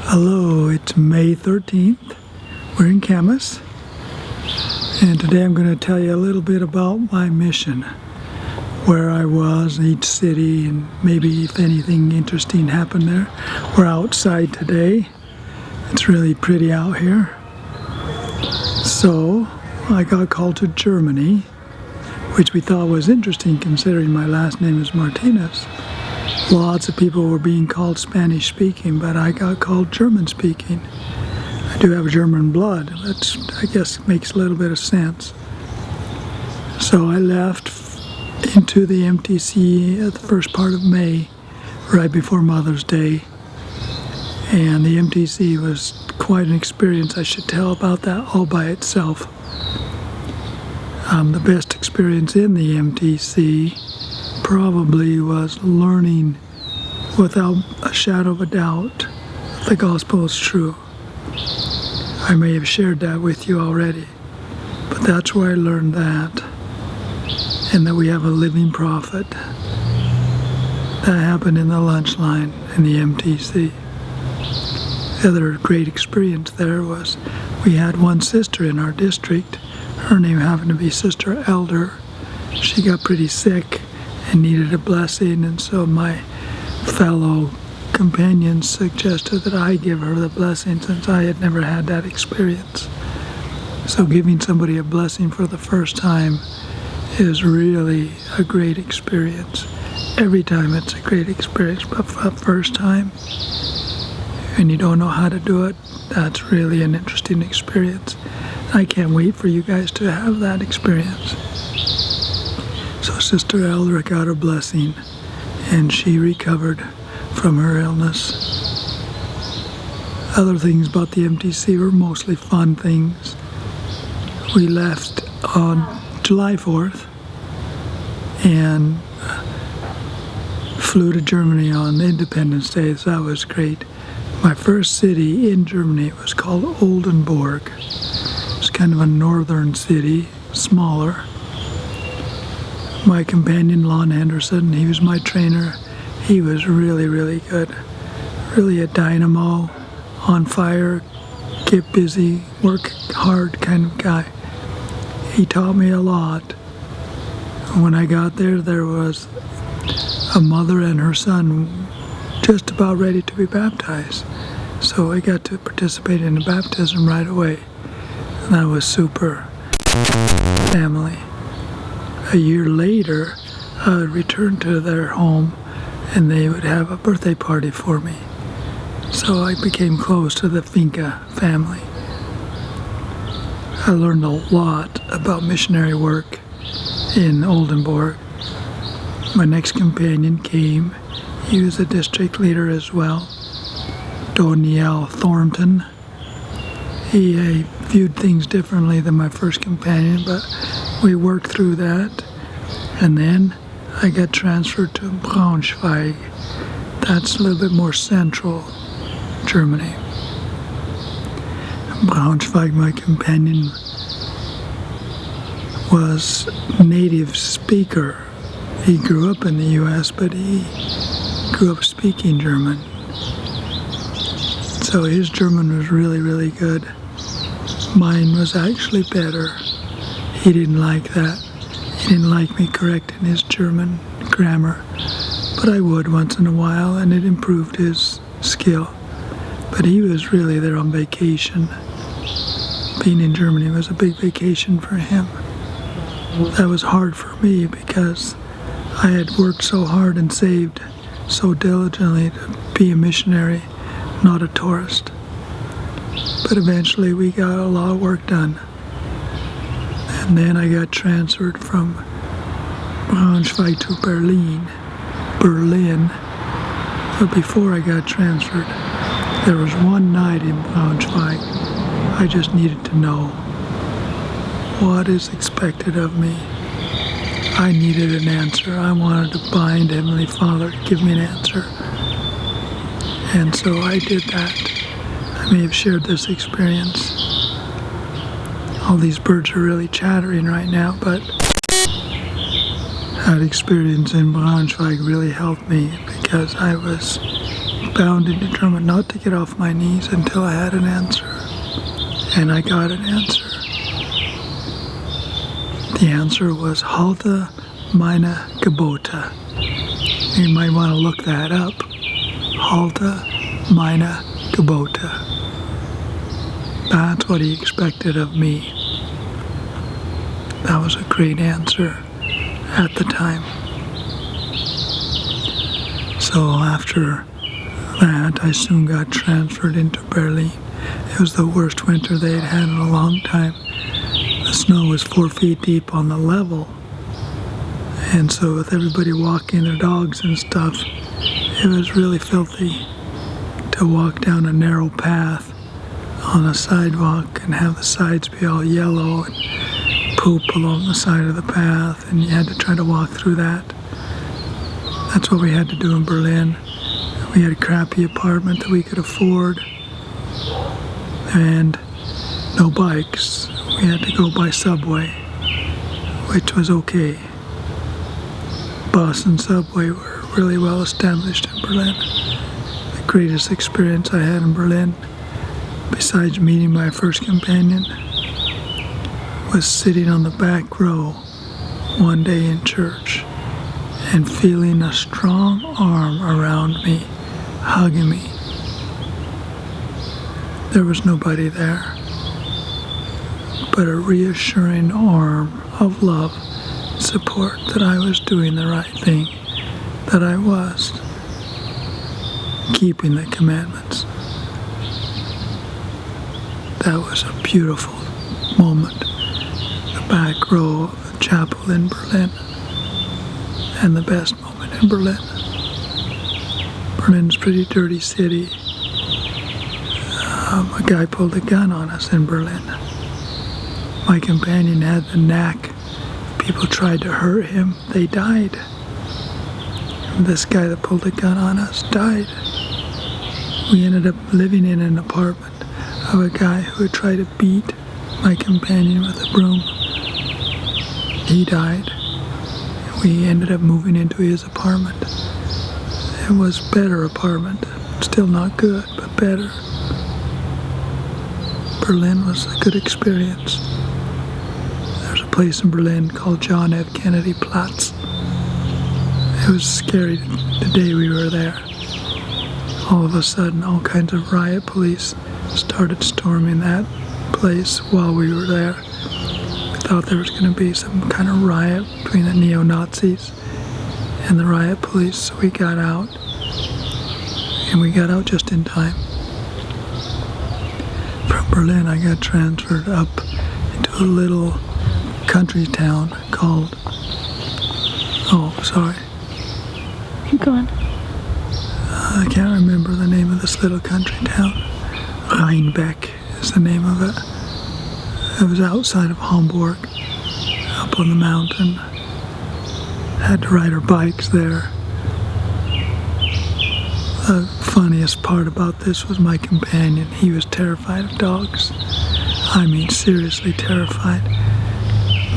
Hello, it's May 13th. We're in Camas, and today I'm going to tell you a little bit about my mission, where I was in each city, and maybe if anything interesting happened there. We're outside today. It's really pretty out here. So I got called to Germany, which we thought was interesting considering my last name is Martinez. Lots of people were being called Spanish speaking, but I got called German speaking. I do have German blood, which I guess makes a little bit of sense. So I left into the MTC at the first part of May, right before Mother's Day. And the MTC was quite an experience. I should tell about that all by itself. The best experience in the MTC probably was learning without a shadow of a doubt the gospel is true. I may have shared that with you already, but that's where I learned that, and that we have a living prophet. That happened in the lunch line in the MTC. The other great experience there was we had one sister in our district. Her name happened to be Sister Elder. She got pretty sick and needed a blessing, and so my fellow companions suggested that I give her the blessing since I had never had that experience. So giving somebody a blessing for the first time is really a great experience. Every time it's a great experience, but for the first time, and you don't know how to do it, that's really an interesting experience. I can't wait for you guys to have that experience. So Sister Elder got her blessing, and she recovered from her illness. Other things about the MTC were mostly fun things. We left on July 4th and flew to Germany on Independence Day, so that was great. My first city in Germany was called Oldenburg. It's kind of a northern city, smaller. My companion, Lon Anderson, he was my trainer. He was really, really good. Really a dynamo, on fire, get busy, work hard kind of guy. He taught me a lot. When I got there, there was a mother and her son just about ready to be baptized. So I got to participate in the baptism right away. And that was super. Family. A year later, I would return to their home and they would have a birthday party for me. So I became close to the Finca family. I learned a lot about missionary work in Oldenburg. My next companion came. He was a district leader as well, Doniel Thornton. He viewed things differently than my first companion, but we worked through that. And then I got transferred to Braunschweig. That's a little bit more central Germany. Braunschweig, my companion, was native speaker. He grew up in the U.S., but he grew up speaking German. So his German was really, really good. Mine was actually better. He didn't like that. He didn't like me correcting his German grammar, but I would once in a while, and it improved his skill. But he was really there on vacation. Being in Germany was a big vacation for him. That was hard for me because I had worked so hard and saved so diligently to be a missionary, not a tourist. But eventually we got a lot of work done. And then I got transferred from Braunschweig to Berlin. But before I got transferred, there was one night in Braunschweig I just needed to know what is expected of me. I needed an answer. I wanted to bind Heavenly Father to give me an answer. And so I did that. I may have shared this experience. All these birds are really chattering right now, but that experience in Braunschweig really helped me because I was bound and determined not to get off my knees until I had an answer. And I got an answer. The answer was Halte meine Gebote. You might want to look that up. Halte meine Gebote. That's what he expected of me. That was a great answer at the time. So after that, I soon got transferred into Berlin. It was the worst winter they had had in a long time. The snow was 4 feet deep on the level. And so with everybody walking their dogs and stuff, it was really filthy to walk down a narrow path on a sidewalk and have the sides be all yellow and poop along the side of the path, and you had to try to walk through that. That's what we had to do in Berlin. We had a crappy apartment that we could afford and no bikes. We had to go by subway, which was okay. Bus and subway were really well established in Berlin. The greatest experience I had in Berlin, besides meeting my first companion, was sitting on the back row one day in church and feeling a strong arm around me, hugging me. There was nobody there, but a reassuring arm of love, support that I was doing the right thing, that I was keeping the commandments. That was a beautiful moment. The back row of the chapel in Berlin, and the best moment in Berlin. Berlin's a pretty dirty city. A guy pulled a gun on us in Berlin. My companion had the knack. People tried to hurt him, they died. And this guy that pulled a gun on us died. We ended up living in an apartment of a guy who had tried to beat my companion with a broom. He died. We ended up moving into his apartment. It was a better apartment. Still not good, but better. Berlin was a good experience. There's a place in Berlin called John F. Kennedy Platz. It was scary the day we were there. All of a sudden, all kinds of riot police started storming that place while we were there. We thought there was going to be some kind of riot between the neo-Nazis and the riot police, so we got out. And we got out just in time. From Berlin, I got transferred up into a little country town called... Oh, sorry. Go on. I can't remember the name of this little country town. Rheinbeck is the name of it. It was outside of Hamburg, up on the mountain. Had to ride our bikes there. The funniest part about this was my companion. He was terrified of dogs. I mean, seriously terrified.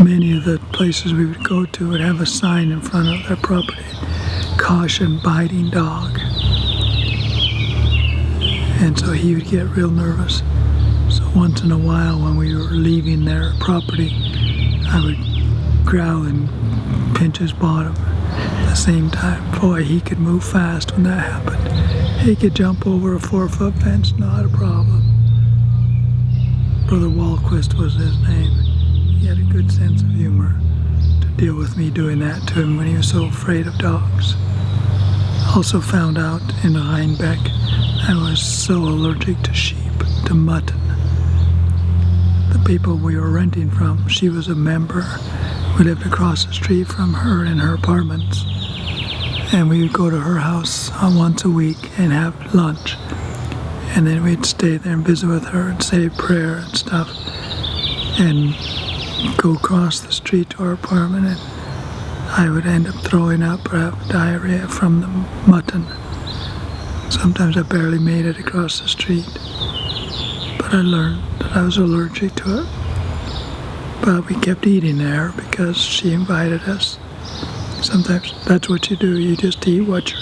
Many of the places we would go to would have a sign in front of their property, "Caution, biting dog." And so he would get real nervous. So once in a while when we were leaving their property, I would growl and pinch his bottom at the same time. Boy, he could move fast when that happened. He could jump over a 4-foot fence, not a problem. Brother Walquist was his name. He had a good sense of humor to deal with me doing that to him when he was so afraid of dogs. Also found out in Rheinbeck I was so allergic to sheep, to mutton. The people we were renting from, she was a member. We lived across the street from her in her apartments. And we would go to her house once a week and have lunch. And then we'd stay there and visit with her and say a prayer and stuff. And go across the street to our apartment, and I would end up throwing up or have diarrhea from the mutton. Sometimes I barely made it across the street. But I learned that I was allergic to it. But we kept eating there because she invited us. Sometimes that's what you do. You just eat what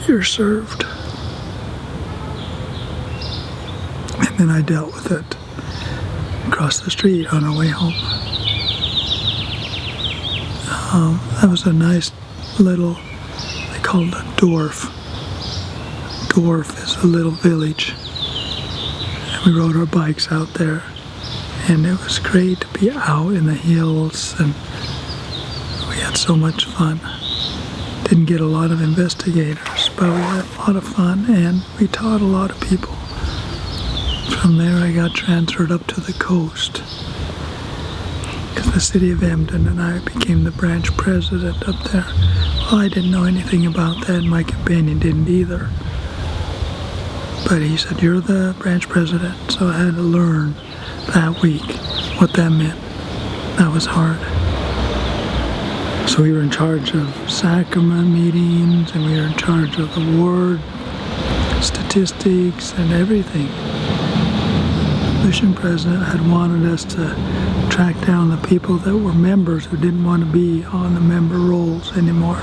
you're served. then I dealt with it across the street on our way home. That was a nice little, they call it a Dorf. Dorf is a little village. And we rode our bikes out there. And it was great to be out in the hills, and we had so much fun. Didn't get a lot of investigators, but we had a lot of fun, and we taught a lot of people. From there I got transferred up to the coast, to the city of Emden, and I became the branch president up there. Well, I didn't know anything about that, and my companion didn't either. But he said, "You're the branch president," so I had to learn that week what that meant. That was hard. So we were in charge of sacrament meetings, and we were in charge of the ward statistics and everything. The mission president had wanted us to track down the people that were members who didn't want to be on the member rolls anymore.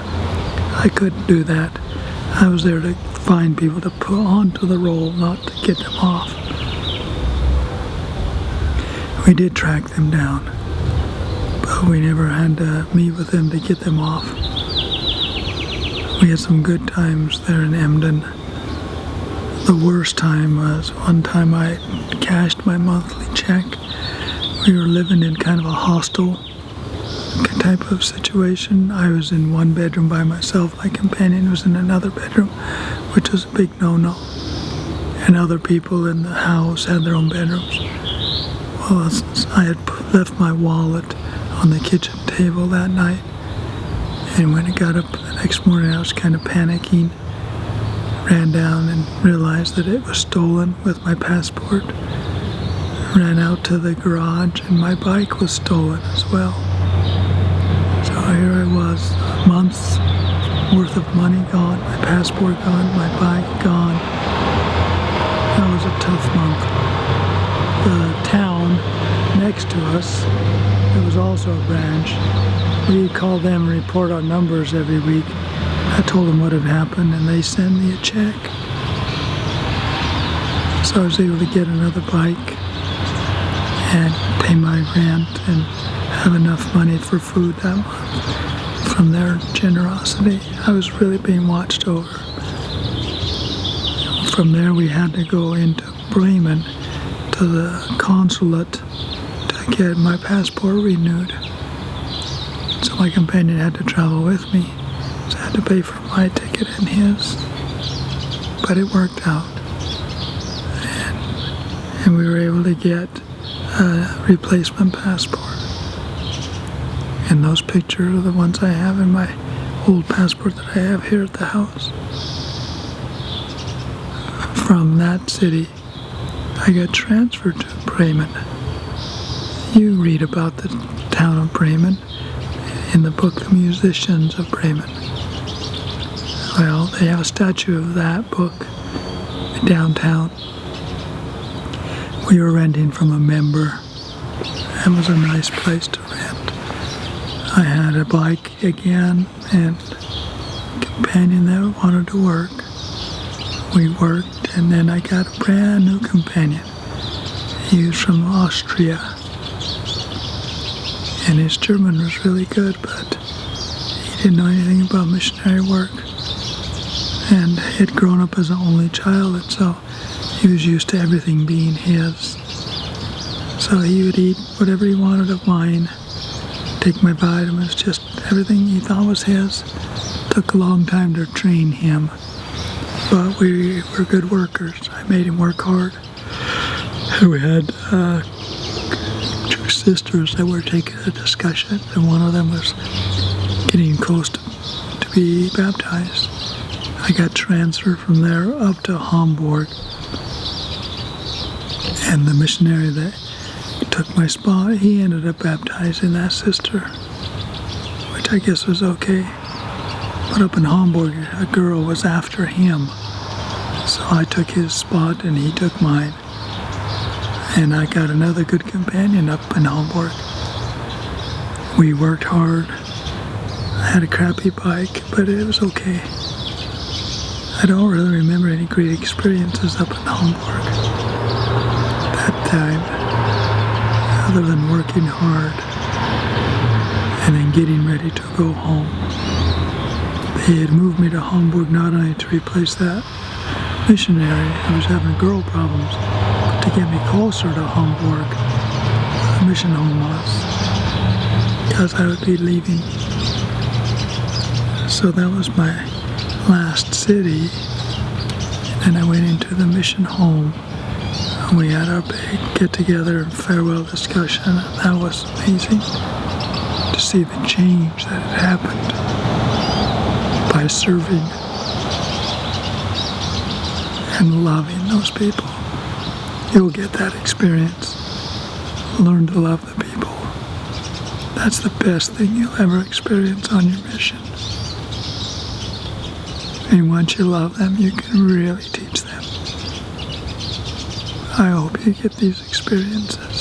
I couldn't do that. I was there to find people to put onto the roll, not to get them off. We did track them down, but we never had to meet with them to get them off. We had some good times there in Emden. The worst time was one time I cashed my monthly check. We were living in kind of a hostel type of situation. I was in one bedroom by myself. My companion was in another bedroom, which was a big no-no. And other people in the house had their own bedrooms. Well, I had left my wallet on the kitchen table that night, and when I got up the next morning I was kind of panicking. Ran down and realized that it was stolen with my passport. Ran out to the garage and my bike was stolen as well. So here I was, a month's worth of money gone, my passport gone, my bike gone. That was a tough month. The town next to us, it was also a branch. We called them and report our numbers every week. I told them what had happened and they sent me a check. So I was able to get another bike and pay my rent and have enough money for food that month. From their generosity, I was really being watched over. From there we had to go into Bremen to the consulate to get my passport renewed. So my companion had to travel with me. So I had to pay for my ticket and his. But it worked out. And we were able to get a replacement passport. And those pictures are the ones I have in my old passport that I have here at the house. From that city, I got transferred to Bremen. You read about the town of Bremen in the book The Musicians of Bremen. Well, they have a statue of that book downtown. We were renting from a member. It was a nice place to rent. I had a bike again and a companion that wanted to work. We worked, and then I got a brand new companion. He was from Austria. And his German was really good, but he didn't know anything about missionary work. And he had grown up as an only child, and so he was used to everything being his. So he would eat whatever he wanted of mine, take my vitamins, just everything he thought was his. Took a long time to train him, but we were good workers. I made him work hard. And we had two sisters that were taking a discussion, and one of them was getting close to be baptized. I got transferred from there up to Hamburg, and the missionary that took my spot, he ended up baptizing that sister, which I guess was okay. But up in Hamburg, a girl was after him, so I took his spot and he took mine. And I got another good companion up in Hamburg. We worked hard. I had a crappy bike, but it was okay. I don't really remember any great experiences up in Hamburg. that time, other than working hard and then getting ready to go home. They had moved me to Hamburg not only to replace that missionary who was having girl problems, but to get me closer to Hamburg, where the mission home was, because I would be leaving. So that was my last city. And I went into the mission home, and we had our big get-together and farewell discussion, and that was amazing to see the change that had happened by serving and loving those people. You'll get that experience. Learn to love the people. That's the best thing you'll ever experience on your mission. And once you love them, you can really teach them. I hope you get these experiences.